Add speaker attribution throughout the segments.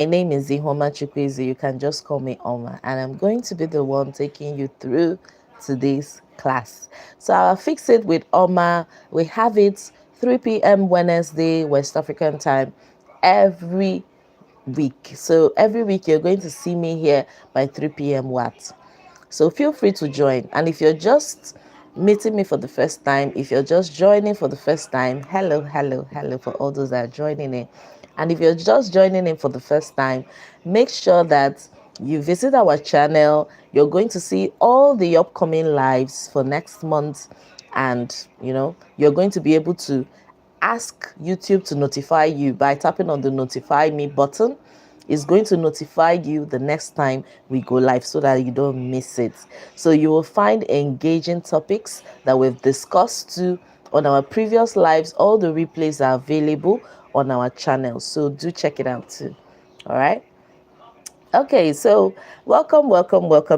Speaker 1: My name is Ihoma Chukwueze. You can just call me Oma, and I'm going to be the one taking you through today's class. So I'll fix it with Oma. We have it 3 p.m. Wednesday, West African time, every week. So every week you're going to see me here by 3 p.m. Watt. So feel free to join. And if you're just meeting me for the first time, if you're just joining for the first time, hello, hello, hello for all those that are joining in. And if you're just joining in for the first time, make sure that you visit our channel. You're going to see all the upcoming lives for next month. And, you're going to be able to ask YouTube to notify you by tapping on the notify me button. It's going to notify you the next time we go live so that you don't miss it. So you will find engaging topics that we've discussed too on our previous lives. All the replays are available on our channel, so do check it out too. All right. Okay, so welcome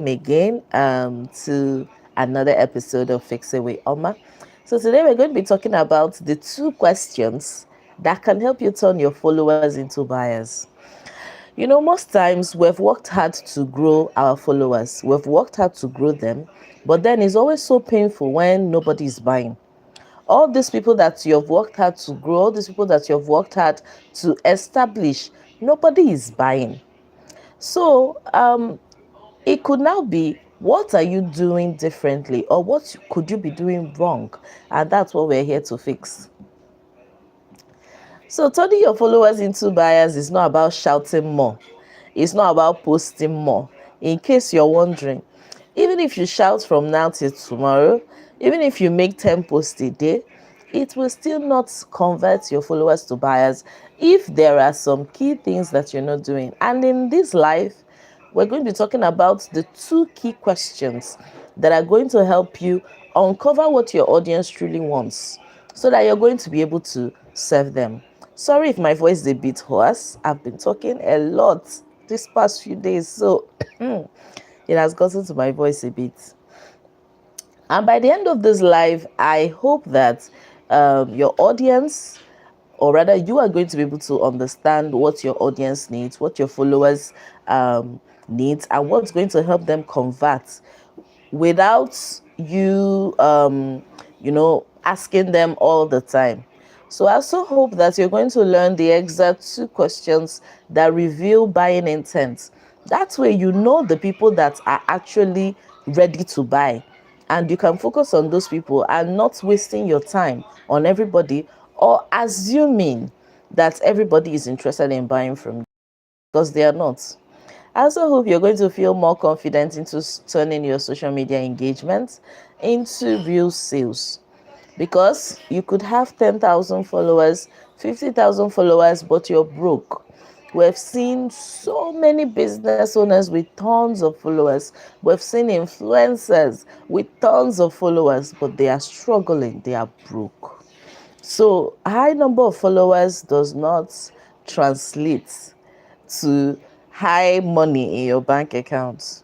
Speaker 1: again to another episode of Fix It with Oma. So today we're going to be talking about the 2 questions that can help you turn your followers into buyers. Most times we've worked hard to grow our followers, we've worked hard to grow them, but then it's always so painful when nobody is buying. All these people that you've worked hard to grow, all these people that you've worked hard to establish, nobody is buying. So it could now be, what are you doing differently, or what could you be doing wrong? And that's what we're here to fix. So turning your followers into buyers is not about shouting more. It's not about posting more. In case you're wondering, even if you shout from now till tomorrow, even if you make 10 posts a day, it will still not convert your followers to buyers if there are some key things that you're not doing. And in this life, we're going to be talking about the 2 key questions that are going to help you uncover what your audience truly wants so that you're going to be able to serve them. Sorry if my voice is a bit hoarse. I've been talking a lot this past few days, so it has gotten to my voice a bit. And by the end of this live, I hope that your audience, or rather you are going to be able to understand what your audience needs, what your followers needs, and what's going to help them convert without you asking them all the time. So I also hope that you're going to learn the exact 2 questions that reveal buying intent. That way you know the people that are actually ready to buy, and you can focus on those people and not wasting your time on everybody or assuming that everybody is interested in buying from you, because they are not. I also hope you're going to feel more confident into turning your social media engagement into real sales, because you could have 10,000 followers, 50,000 followers, but you're broke. We've seen so many business owners with tons of followers. We've seen influencers with tons of followers, but they are struggling, they are broke. So a high number of followers does not translate to high money in your bank account.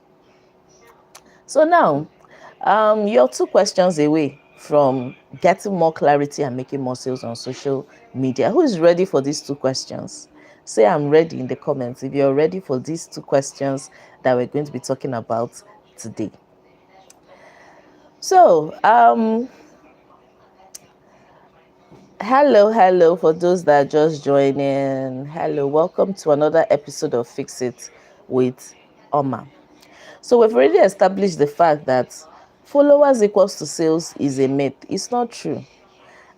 Speaker 1: So now, you're 2 questions away from getting more clarity and making more sales on social media. Who is ready for these 2 questions? Say I'm ready in the comments if you're ready for these 2 questions that we're going to be talking about today. So, hello for those that are just joining. Hello, welcome to another episode of Fix It with Oma. So we've already established the fact that followers equals to sales is a myth. It's not true.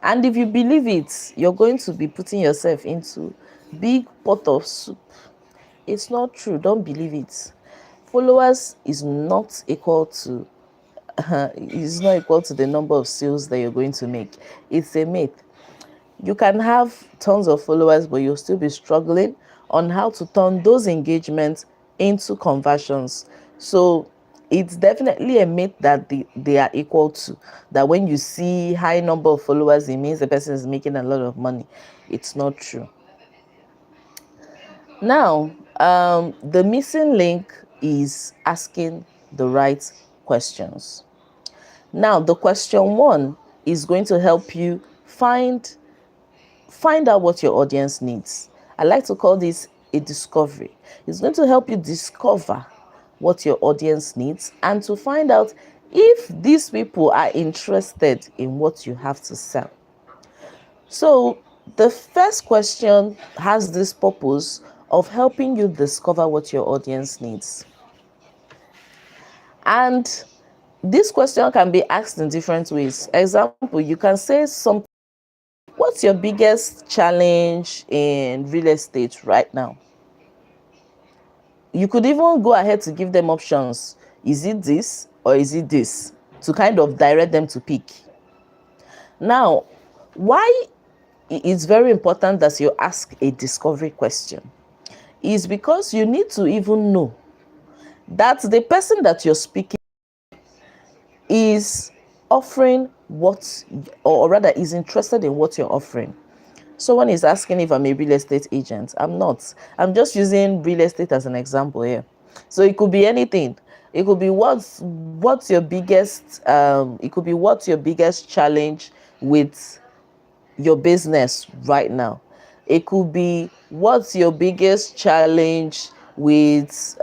Speaker 1: And if you believe it, you're going to be putting yourself into big pot of soup. It's not true. Don't believe it. Followers is not equal to the number of sales that you're going to make. It's a myth. You can have tons of followers, but you'll still be struggling on how to turn those engagements into conversions. So it's definitely a myth that they are equal to, that when you see high number of followers, it means the person is making a lot of money. It's not true. Now, the missing link is asking the right questions. Now, the question 1 is going to help you find out what your audience needs. I like to call this a discovery. It's going to help you discover what your audience needs and to find out if these people are interested in what you have to sell. So the first question has this purpose of helping you discover what your audience needs. And this question can be asked in different ways. Example, you can say something, what's your biggest challenge in real estate right now? You could even go ahead to give them options. Is it this or is it this? To kind of direct them to pick. Now, why it's very important that you ask a discovery question is because you need to even know that the person that you're speaking is offering what, or rather is interested in what you're offering. Someone is asking if I'm a real estate agent. I'm not. I'm just using real estate as an example here. So it could be anything. It could be what's your biggest it could be what's your biggest challenge with your business right now. It could be what's your biggest challenge with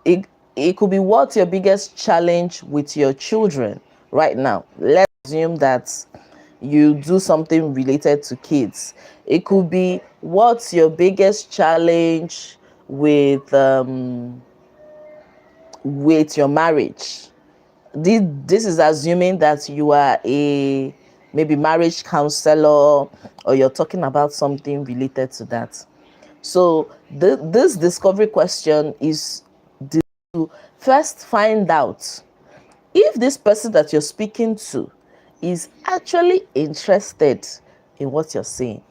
Speaker 1: it, it could be what's your biggest challenge with your children right now. Let's assume that you do something related to kids. It could be what's your biggest challenge with your marriage. This is assuming that you are a maybe marriage counselor or you're talking about something related to that. So this discovery question is to first find out if this person that you're speaking to is actually interested in what you're saying.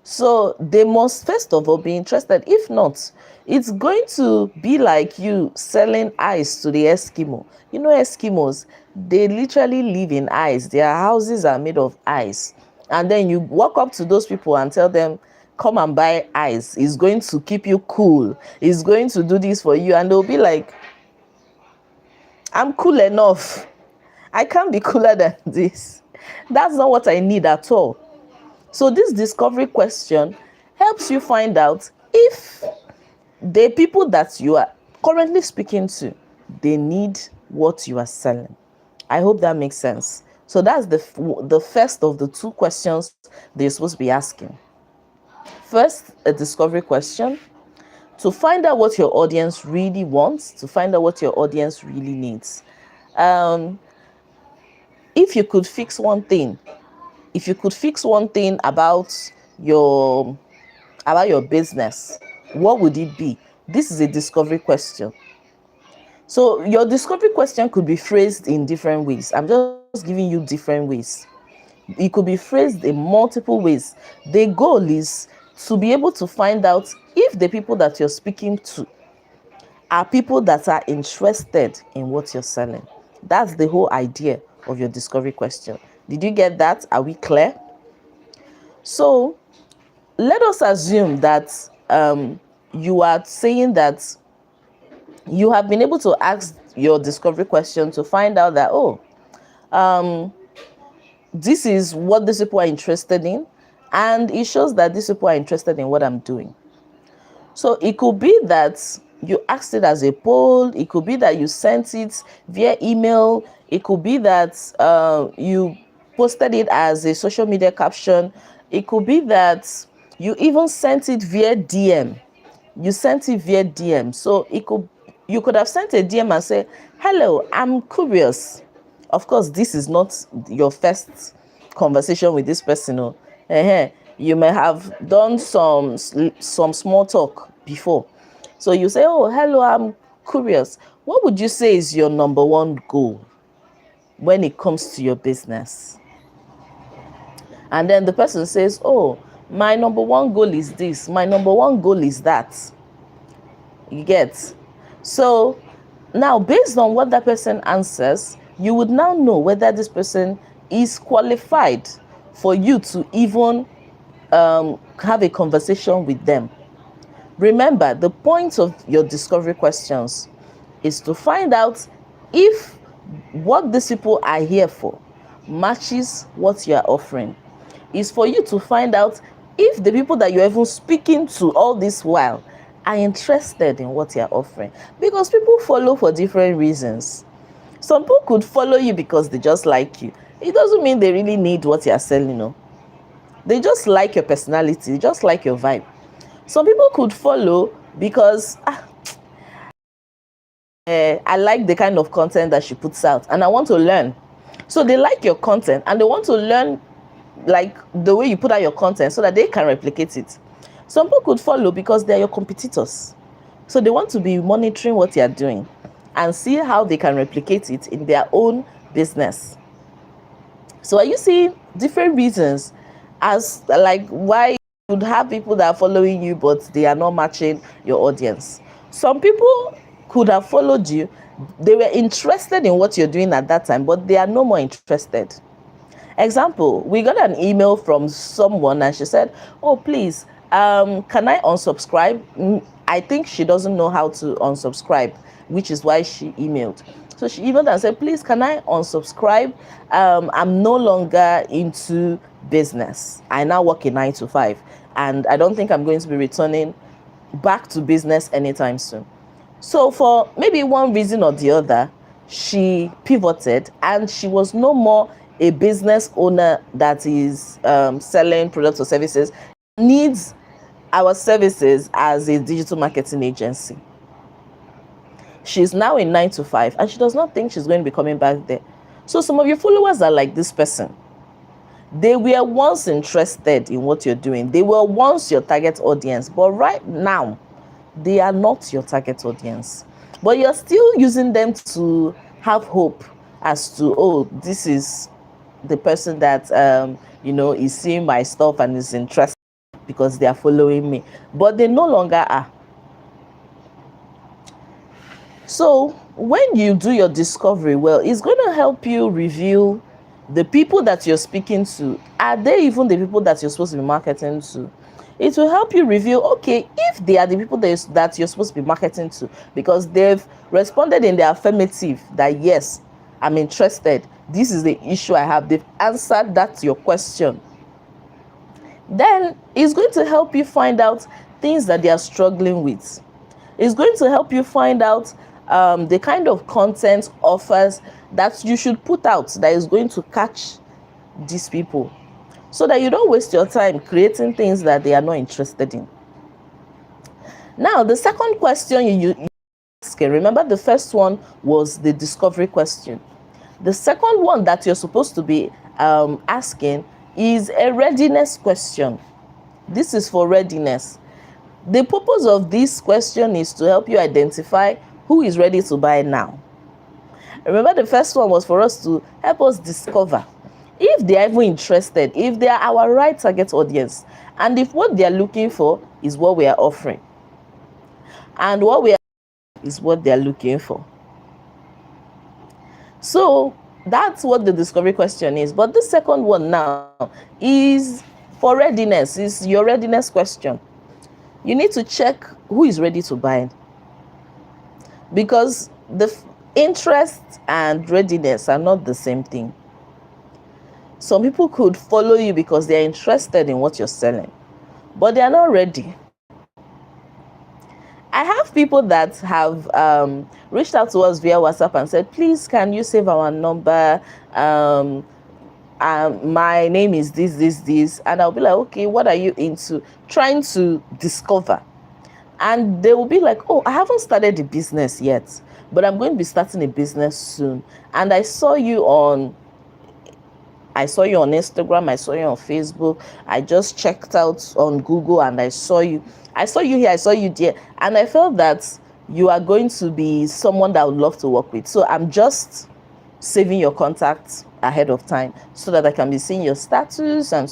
Speaker 1: So they must first of all be interested. If not, it's going to be like you selling ice to the Eskimo. You know, Eskimos, they literally live in ice. Their houses are made of ice. And then you walk up to those people and tell them, come and buy ice. It's going to keep you cool. It's going to do this for you. And they'll be like, I'm cool enough. I can't be cooler than this. That's not what I need at all. So this discovery question helps you find out if the people that you are currently speaking to, they need what you are selling. I hope that makes sense. So that's the first of the two questions they're supposed to be asking. First, a discovery question to find out what your audience really wants, to find out what your audience really needs. If you could fix one thing, about your business, what would it be? This is a discovery question. So your discovery question could be phrased in different ways. I'm just giving you different ways. It could be phrased in multiple ways. The goal is to be able to find out if the people that you're speaking to are people that are interested in what you're selling. That's the whole idea of your discovery question. Did you get that? Are we clear? So let us assume that you are saying that you have been able to ask your discovery question to find out that, this is what these people are interested in, and it shows that these people are interested in what I'm doing. So it could be that you asked it as a poll. It could be that you sent it via email. It could be that you posted it as a social media caption. It could be that you even sent it via DM. So you could have sent a DM and say, hello, I'm curious. Of course, this is not your first conversation with this person. You may have done some small talk before. So you say, oh, hello, I'm curious. What would you say is your number one goal when it comes to your business? And then the person says, oh, my number one goal is this. My number one goal is that. You get? So now, based on what that person answers, you would now know whether this person is qualified for you to even have a conversation with them. Remember, the point of your discovery questions is to find out if what these people are here for matches what you are offering. Is for you to find out if the people that you're even speaking to all this while are interested in what you're offering. Because people follow for different reasons. Some people could follow you because they just like you. It doesn't mean they really need what you're selling, no. They just like your personality, they just like your vibe. Some people could follow because I like the kind of content that she puts out and I want to learn. So they like your content and they want to learn like the way you put out your content so that they can replicate it. Some people could follow because they're your competitors. So they want to be monitoring what you're doing and see how they can replicate it in their own business. So are you seeing different reasons as like why you would have people that are following you but they are not matching your audience? Some people could have followed you, they were interested in what you're doing at that time, but they are no more interested. Example, we got an email from someone and she said, oh please, can I unsubscribe? I think she doesn't know how to unsubscribe, which is why she emailed. So she emailed and said, please, can I unsubscribe? I'm no longer into business. I now work a 9 to 5 and I don't think I'm going to be returning back to business anytime soon. So for maybe one reason or the other, she pivoted and she was no more a business owner that is selling products or services, needs our services as a digital marketing agency. She's now in 9 to 5 and she does not think she's going to be coming back there. So some of your followers are like this person. They were once interested in what you're doing. They were once your target audience, but right now, they are not your target audience. But you're still using them to have hope as to, oh, this is the person that, is seeing my stuff and is interested because they are following me. But they no longer are. So when you do your discovery, well, it's going to help you reveal the people that you're speaking to. Are they even the people that you're supposed to be marketing to? It will help you reveal, okay, if they are the people that you're supposed to be marketing to, because they've responded in the affirmative that, yes, I'm interested. This is the issue I have. They've answered that to your question. Then it's going to help you find out things that they are struggling with. It's going to help you find out the kind of content offers that you should put out that is going to catch these people, so that you don't waste your time creating things that they are not interested in. Now, the second question you ask, remember the first one was the discovery question. The second one that you're supposed to be asking is a readiness question. This is for readiness. The purpose of this question is to help you identify who is ready to buy now. Remember, the first one was for us to help us discover if they are even interested, if they are our right target audience, and if what they are looking for is what we are offering, and what we are is what they are looking for. So that's what the discovery question is. But the second one now is for readiness, is your readiness question. You need to check who is ready to buy, because the interest and readiness are not the same thing. Some people could follow you because they're interested in what you're selling, but they are not ready. I have people that have reached out to us via WhatsApp and said, please, can you save our number? My name is this. And I'll be like, okay, what are you into? Trying to discover. And they will be like, oh, I haven't started the business yet, but I'm going to be starting a business soon. And I saw you on Instagram, I saw you on Facebook, I just checked out on Google and I saw you here, I saw you there, and I felt that you are going to be someone that I would love to work with. So I'm just saving your contacts ahead of time so that I can be seeing your status, and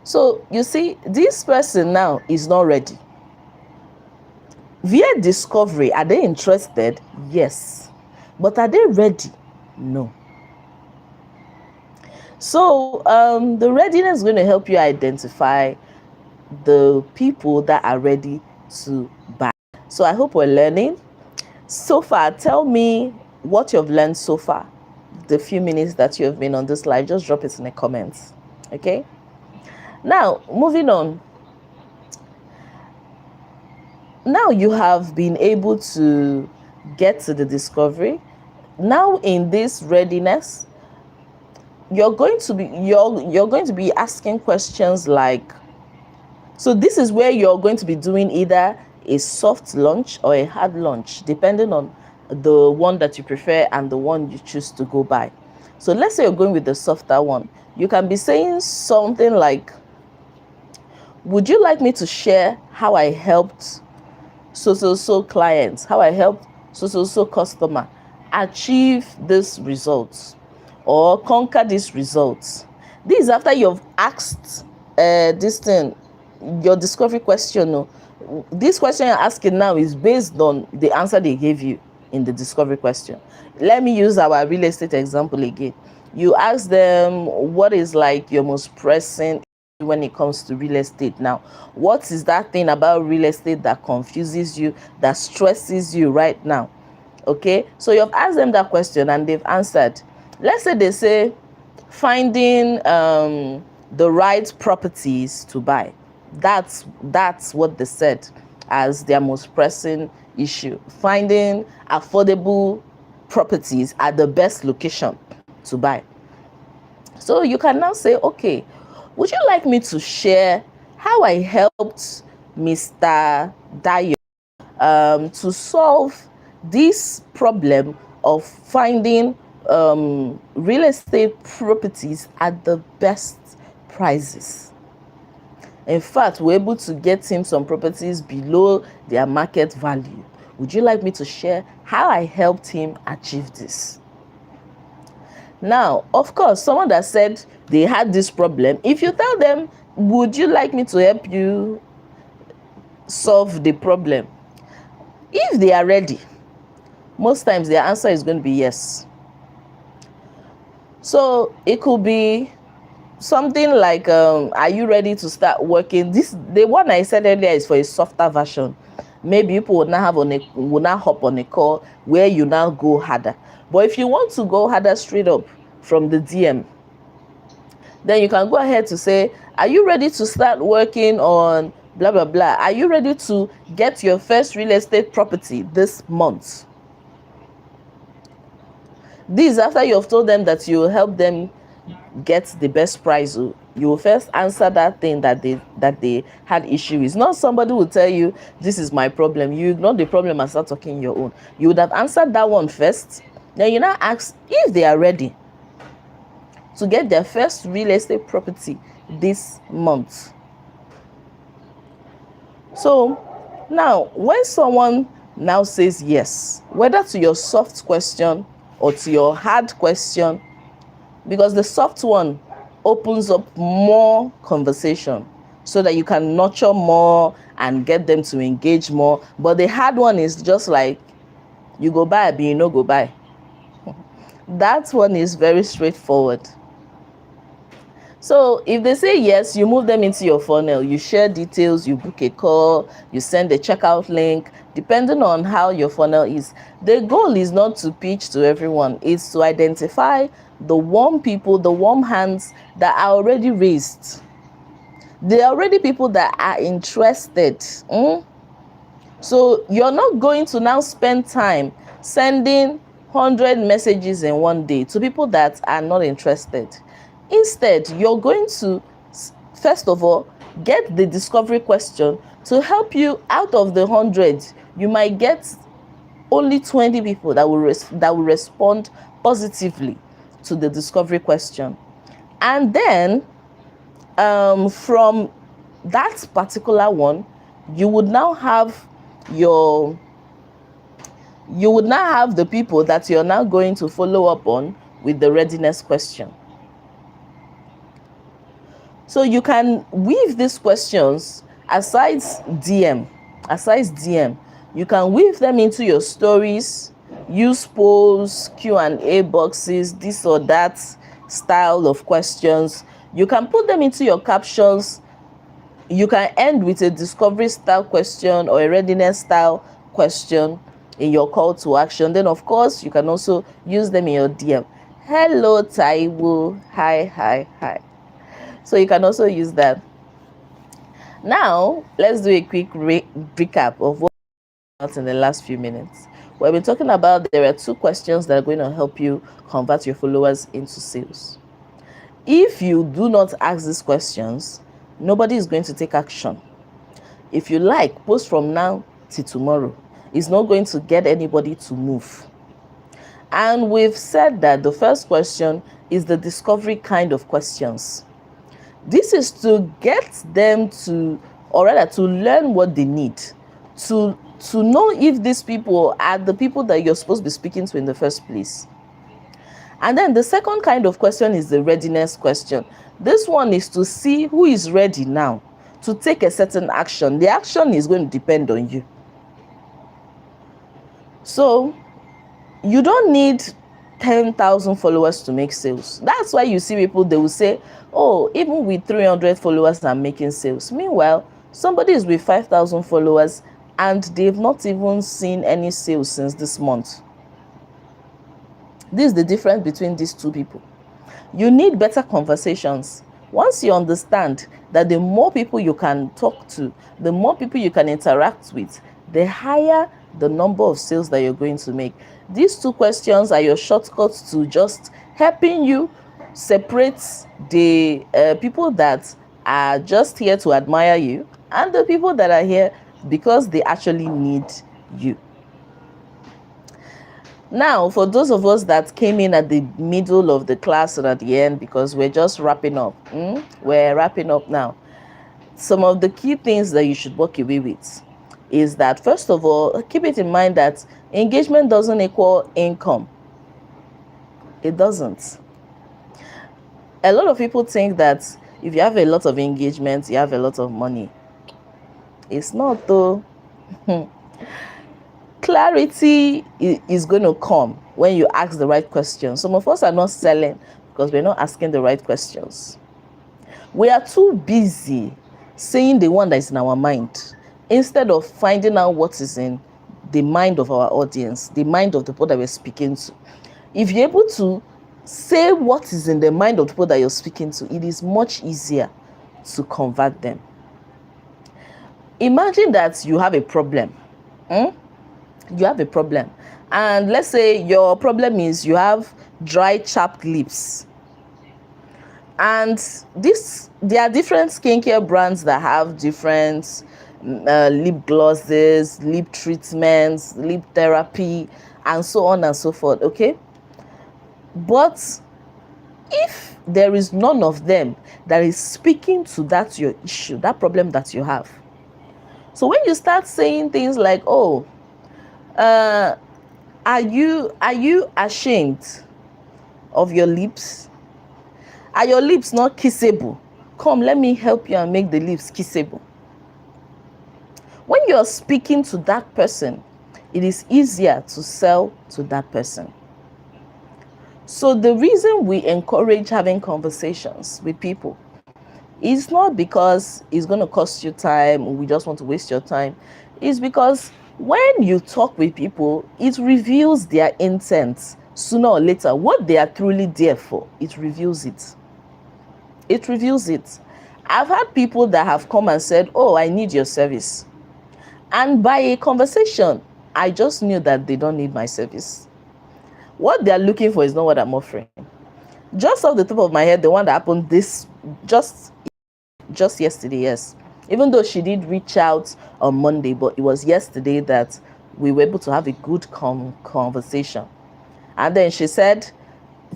Speaker 1: so you see, this person now is not ready. Via discovery, are they interested? Yes. But are they ready? No. So the readiness is going to help you identify the people that are ready to buy. So I hope we're learning. So far, tell me what you've learned so far. The few minutes that you have been on this live, just drop it in the comments. Okay? Now, moving on. Now you have been able to get to the discovery. Now in this readiness, you're going to be asking questions like, so this is where you're going to be doing either a soft launch or a hard launch, depending on the one that you prefer and the one you choose to go by. So let's say you're going with the softer one. You can be saying something like, would you like me to share how I helped so clients, how I helped so customer achieve this results or conquer these results? This is after you've asked this thing, your discovery question. No, this question you're asking now is based on the answer they gave you in the discovery question. Let me use our real estate example again. You ask them, what is like your most pressing when it comes to real estate now? What is that thing about real estate that confuses you, that stresses you right now? Okay, so you've asked them that question and they've answered. Let's say they say finding the right properties to buy. That's what they said as their most pressing issue. Finding affordable properties at the best location to buy. So you can now say, okay, would you like me to share how I helped Mr. Dayo to solve this problem of finding real estate properties at the best prices? In fact, we're able to get him some properties below their market value. Would you like me to share how I helped him achieve this? Now, of course, someone that said they had this problem, if you tell them, would you like me to help you solve the problem? If they are ready, most times their answer is going to be yes. So it could be something like, are you ready to start working? The one I said earlier is for a softer version. Maybe people will now hop on a call where you now go harder. But if you want to go harder straight up from the DM, then you can go ahead to say, are you ready to start working on blah blah blah? Are you ready to get your first real estate property this month? This after you've told them that you will help them get the best price. You will first answer that thing that they had issue with. Not somebody will tell you, this is my problem. You ignore the problem and start talking your own. You would have answered that one first. Then you now ask if they are ready to get their first real estate property this month. So now, when someone now says yes, whether to your soft question or to your hard question, because the soft one opens up more conversation so that you can nurture more and get them to engage more. But the hard one is just like, you go buy, but you no go buy. That one is very straightforward. So if they say yes, you move them into your funnel. You share details, you book a call, you send a checkout link, depending on how your funnel is. The goal is not to pitch to everyone. It's to identify the warm people, the warm hands that are already raised. There are already people that are interested. So you're not going to now spend time sending 100 messages in one day to people that are not interested. Instead, you're going to, first of all, get the discovery question to help you. Out of the 100, you might get only 20 people that will respond positively to the discovery question. And then from that particular one, you would now have the people that you're now going to follow up on with the readiness question. So you can weave these questions aside DM, you can weave them into your stories, use polls, Q&A boxes, this or that style of questions. You can put them into your captions. You can end with a discovery style question or a readiness style question in your call to action. Then of course you can also use them in your DM. Hello Taiwo, hi. So you can also use that. Now, let's do a quick recap of what we talked about in the last few minutes. We've been talking about there are 2 questions that are going to help you convert your followers into sales. If you do not ask these questions, nobody is going to take action. If you like, post from now till tomorrow. It's not going to get anybody to move. And we've said that the first question is the discovery kind of questions. This is to get them to, or rather to learn what they need, to know if these people are the people that you're supposed to be speaking to in the first place. And then the second kind of question is the readiness question. This one is to see who is ready now to take a certain action. The action is going to depend on you. So you don't need 10,000 followers to make sales. That's why you see people, they will say, oh, even with 300 followers, I'm making sales. Meanwhile, somebody is with 5,000 followers and they've not even seen any sales since this month. This is the difference between these 2 people. You need better conversations. Once you understand that the more people you can talk to, the more people you can interact with, the higher the number of sales that you're going to make. These 2 questions are your shortcuts to just helping you separate the people that are just here to admire you and the people that are here because they actually need you. Now, for those of us that came in at the middle of the class or at the end, because we're just wrapping up, we're wrapping up now. Some of the key things that you should walk away with is that, first of all, keep it in mind that engagement doesn't equal income. It doesn't. A lot of people think that if you have a lot of engagement, you have a lot of money. It's not though. Clarity is going to come when you ask the right questions. Some of us are not selling because we're not asking the right questions. We are too busy saying the one that is in our mind instead of finding out what is in the mind of our audience, the mind of the people that we're speaking to. If you're able to say what is in the mind of the people that you're speaking to, it is much easier to convert them. Imagine that you have a problem. You have a problem, and let's say your problem is you have dry, chapped lips, and there are different skincare brands that have different lip glosses, lip treatments, lip therapy, and so on and so forth. Okay, but if there is none of them that is speaking to that your issue, that problem that you have, so when you start saying things like, oh, are you ashamed of your lips? Are your lips not kissable? Come, let me help you and make the lips kissable. When you're speaking to that person, it is easier to sell to that person. So the reason we encourage having conversations with people is not because it's going to cost you time or we just want to waste your time. It's because when you talk with people, it reveals their intent sooner or later. What they are truly there for, it reveals it. It reveals it. I've had people that have come and said, oh, I need your service. And by a conversation, I just knew that they don't need my service. What they're looking for is not what I'm offering. Just off the top of my head, the one that happened just yesterday, yes. Even though she did reach out on Monday, but it was yesterday that we were able to have a good conversation. And then she said,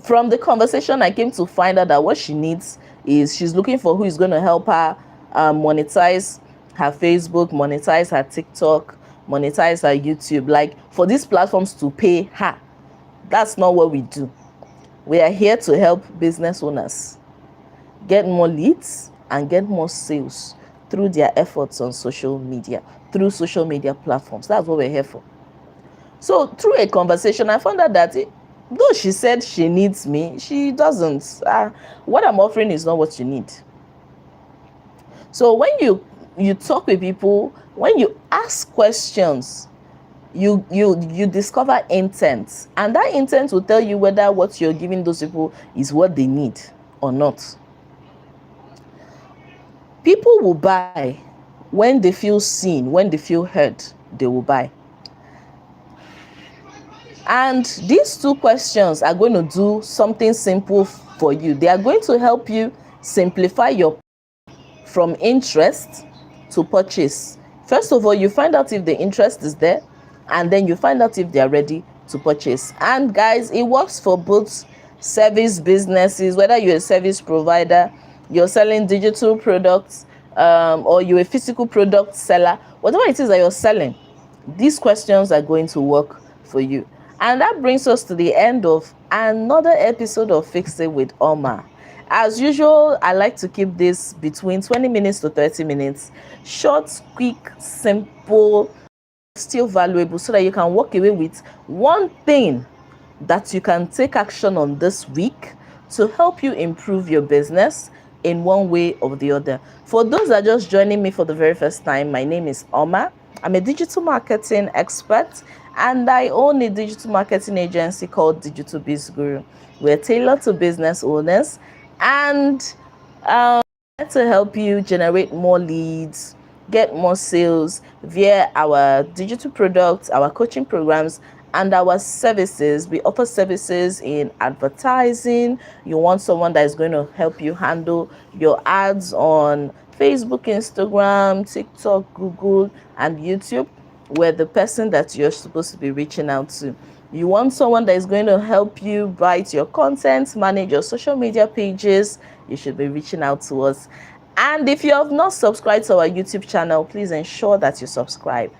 Speaker 1: from the conversation, I came to find out that what she needs is she's looking for who is going to help her monetize her Facebook, monetize her TikTok, monetize her YouTube, like for these platforms to pay her. That's not what we do. We are here to help business owners get more leads and get more sales through their efforts on social media, through social media platforms. That's what we're here for. So through a conversation, I found out that though she said she needs me, she doesn't. What I'm offering is not what you need. So when you talk with people, when you ask questions, you discover intent, and that intent will tell you whether what you're giving those people is what they need or not. People will buy When they feel seen, when they feel heard, they will buy. And these two questions are going to do something simple for you. They are going to help you simplify your from interest to purchase. First of all, you find out if the interest is there, and then you find out if they are ready to purchase. And guys, it works for both service businesses, whether you're a service provider, you're selling digital products, or you're a physical product seller, whatever it is that you're selling, these questions are going to work for you. And that brings us to the end of another episode of Fix It with Oma. As usual, I like to keep this between 20 minutes to 30 minutes. Short, quick, simple, still valuable, so that you can walk away with one thing that you can take action on this week to help you improve your business in one way or the other. For those that are just joining me for the very first time, my name is Oma. I'm a digital marketing expert, and I own a digital marketing agency called DigitalBizGuru. We're tailored to business owners, and to help you generate more leads, get more sales via our digital products, our coaching programs, and our services. We offer services in advertising. You want someone that is going to help you handle your ads on Facebook, Instagram, TikTok, Google, and YouTube. We're the person that you're supposed to be reaching out to. You want someone that is going to help you write your content, manage your social media pages, you should be reaching out to us. And if you have not subscribed to our YouTube channel, please ensure that you subscribe.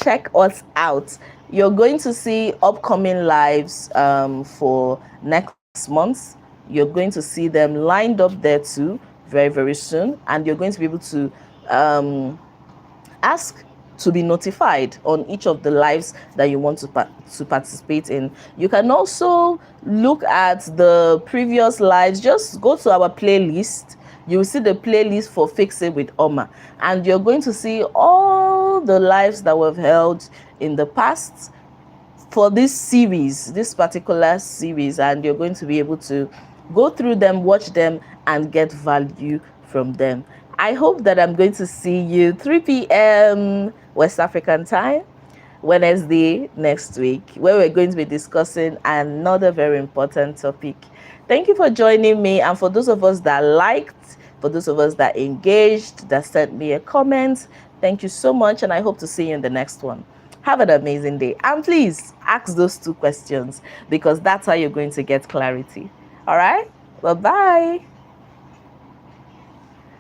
Speaker 1: Check us out. You're going to see upcoming lives for next month. You're going to see them lined up there too very, very soon. And you're going to be able to ask to be notified on each of the lives that you want to participate in. You can also look at the previous lives. Just go to our playlist. You will see the playlist for Fix It with Oma, and you're going to see all the lives that we've held in the past for this series, this particular series, and you're going to be able to go through them, watch them, and get value from them. I hope that I'm going to see you 3 p.m. West African time, Wednesday next week, where we're going to be discussing another very important topic. Thank you for joining me, and for those of us that liked, for those of us that engaged, that sent me a comment, thank you so much, and I hope to see you in the next one. Have an amazing day, and please ask those 2 questions, because that's how you're going to get clarity. All right? Bye-bye.